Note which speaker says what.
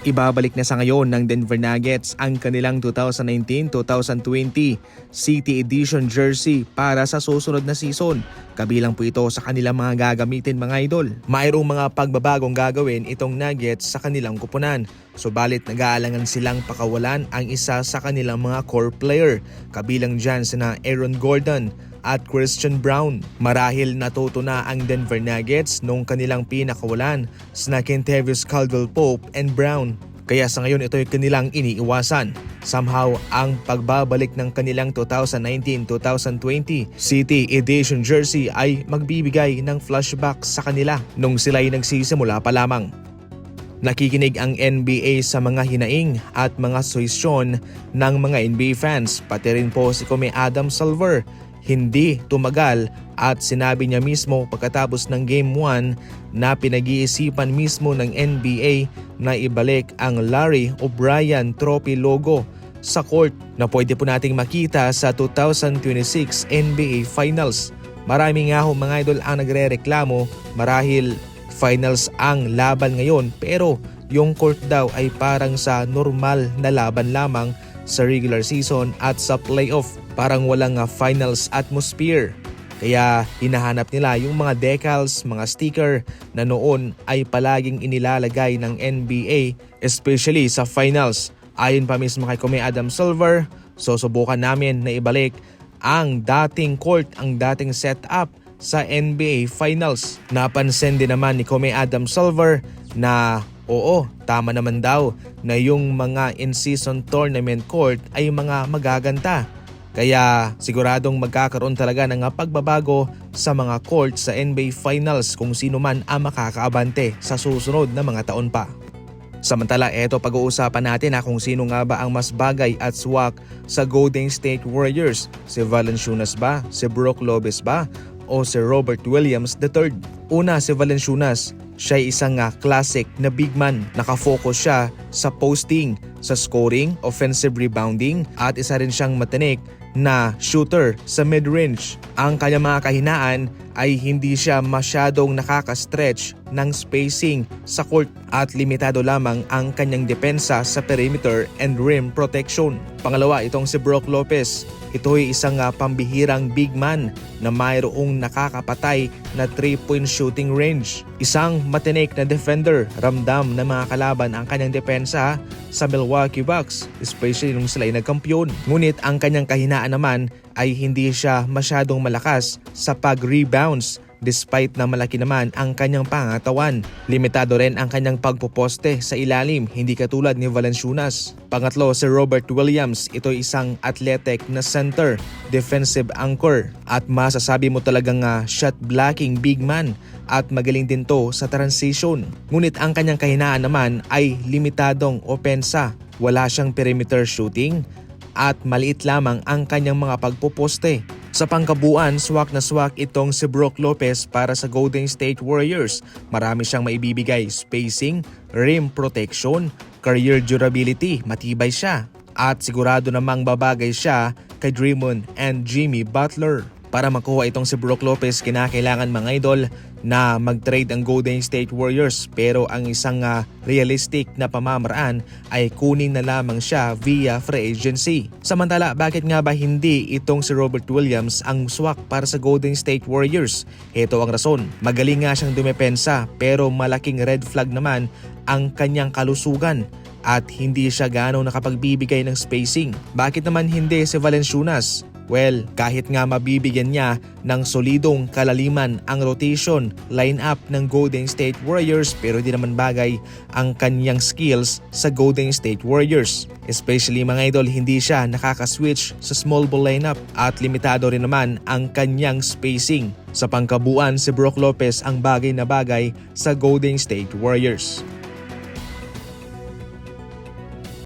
Speaker 1: Ibabalik na sa ngayon ng Denver Nuggets ang kanilang 2019-2020 City Edition jersey para sa susunod na season. Kabilang po ito sa kanilang mga gagamitin mga idol. Mayroong mga pagbabagong gagawin itong Nuggets sa kanilang kupunan. Subalit nag-aalangan silang pakawalan ang isa sa kanilang mga core player. Kabilang dyan sina Aaron Gordon at Christian Braun. Marahil natuto na ang Denver Nuggets nung kanilang pinakawalan sina Kentavious Caldwell-Pope and Braun. Kaya sa ngayon ito ay kanilang iniiwasan. Somehow ang pagbabalik ng kanilang 2019-2020 City Edition jersey ay magbibigay ng flashback sa kanila nung sila ay nagsisimula pa lamang. Nakikinig ang NBA sa mga hinaing at mga suhestyon ng mga NBA fans, pati rin po si Kome Adam Silver. Hindi tumagal at sinabi niya mismo pagkatapos ng Game 1 na pinag-iisipan mismo ng NBA na ibalik ang Larry O'Brien Trophy logo sa court na pwede po nating makita sa 2026 NBA Finals. Marami nga ho mga idol ang nagre-reklamo marahil finals ang laban ngayon pero yung court daw ay parang sa normal na laban lamang sa regular season at sa playoff. Parang walang finals atmosphere. Kaya hinahanap nila yung mga decals, mga sticker na noon ay palaging inilalagay ng NBA especially sa finals. Ayon pa mismo kay Kome Adam Silver, susubukan namin na ibalik ang dating court, ang dating setup sa NBA Finals. Napansin din naman ni Kome Adam Silver na oo, tama naman daw na yung mga in-season tournament court ay mga magaganda. Kaya siguradong magkakaroon talaga ng pagbabago sa mga court sa NBA Finals kung sino man ang makakaabante sa susunod na mga taon pa. Samantala, eto pag-uusapan natin kung sino nga ba ang mas bagay at swak sa Golden State Warriors. Si Valanciunas ba? Si Brook Lopez ba? O si Robert Williams III? Una, si Valanciunas. Siya ay isang classic na big man. Nakafocus siya sa posting, sa scoring, offensive rebounding at isa rin siyang matinik na shooter sa mid-range. Ang kanyang mga kahinaan ay hindi siya masyadong nakaka-stretch ng spacing sa court at limitado lamang ang kanyang depensa sa perimeter and rim protection. Pangalawa, itong si Brook Lopez. Ito ay isang pambihirang big man na mayroong nakakapatay na 3-point shooting range. Isang matinik na defender, ramdam ng mga kalaban ang kanyang depensa sa Milwaukee Bucks, especially nung sila ay nagkampiyon. Ngunit ang kanyang kahinaan naman ay hindi siya masyadong malakas sa pag-rebounds despite na malaki naman ang kanyang pangatawan. Limitado rin ang kanyang pagpoposte sa ilalim, hindi katulad ni Valanciunas. Pangatlo, si Robert Williams. Ito isang athletic na center, defensive anchor at masasabi mo talagang shot blocking big man at magaling din to sa transition. Ngunit ang kanyang kahinaan naman ay limitadong opensa. Wala siyang perimeter shooting at maliit lamang ang kanyang mga pagpoposte. Sa pangkabuuan, swak na swak itong si Brook Lopez para sa Golden State Warriors. Marami siyang maibibigay: spacing, rim protection, career durability, matibay siya. At sigurado namang babagay siya kay Draymond and Jimmy Butler. Para makuha itong si Brook Lopez, kinakailangan mga idol na mag-trade ang Golden State Warriors, pero ang isang realistic na pamamaraan ay kunin na lamang siya via free agency. Samantala, bakit nga ba hindi itong si Robert Williams ang swak para sa Golden State Warriors? Ito ang rason. Magaling nga siyang dumepensa pero malaking red flag naman ang kanyang kalusugan at hindi siya ganong nakapagbibigay ng spacing. Bakit naman hindi si Valanciunas? Well, kahit nga mabibigyan niya ng solidong kalaliman ang rotation lineup ng Golden State Warriors, pero di naman bagay ang kanyang skills sa Golden State Warriors. Especially mga idol, hindi siya nakaka-switch sa small ball lineup at limitado rin naman ang kanyang spacing. Sa pangkabuuan, si Brook Lopez ang bagay na bagay sa Golden State Warriors.